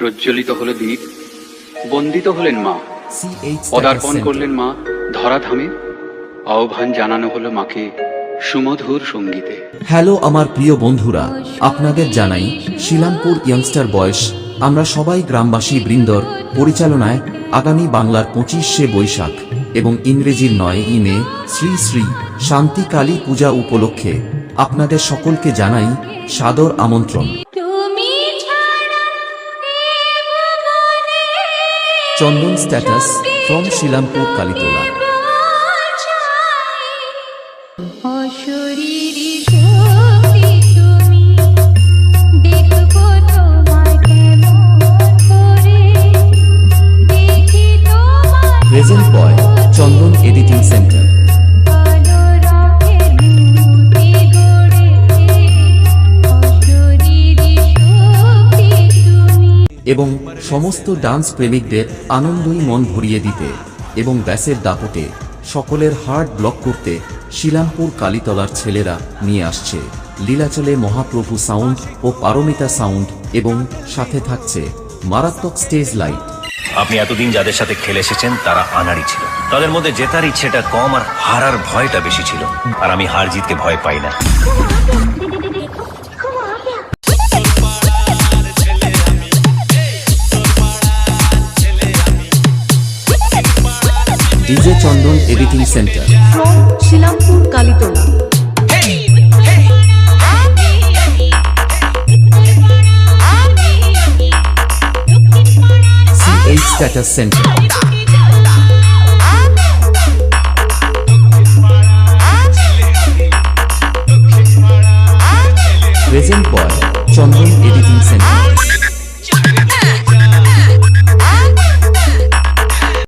প্রজ্বলিত হলো দ্বীপ, বন্দিত হলেন মা, পদার্পণ করলেন মা ধরাধামে, আহ্বান জানানো হলো মাকে সুমধুর সঙ্গীতে। হ্যালো আমার প্রিয় বন্ধুরা, আপনাদের জানাই শিলামপুর ইয়ংস্টার বয়স। আমরা সবাই গ্রামবাসী বৃন্দর পরিচালনায় আগামী বাংলার 25শে বৈশাখ এবং ইংরেজির 9ই মে শ্রী শ্রী শান্তি কালী পূজা উপলক্ষে আপনাদের সকলকে জানাই সাদর আমন্ত্রণ। Chandan status from Shilampur Kalitala. Present boy Chandan editing centre. এবং সমস্ত ডান্স প্রেমিকদের আনন্দই মন ভরিয়ে দিতে এবং ব্যাসের দাপটে সকলের হার্ট ব্লক করতে শিলামপুর কালীতলার ছেলেরা নিয়ে আসছে লীলাচলে Mahaprabhu sound oh Paromita sound, এবং সাথে থাকছে মারাত্মক স্টেজ লাইট। আপনি এতদিন যাদের সাথে খেলে এসেছেন তারা আনাড়ি ছিল, তাদের মধ্যে জেতার ইচ্ছেটা কম আর হারার ভয়টা বেশি ছিল, আর আমি হার জিতকে ভয় পাই না। DJ Chandan editing centre from Shilampur Kalitala. CH status centre. Present boy Chandan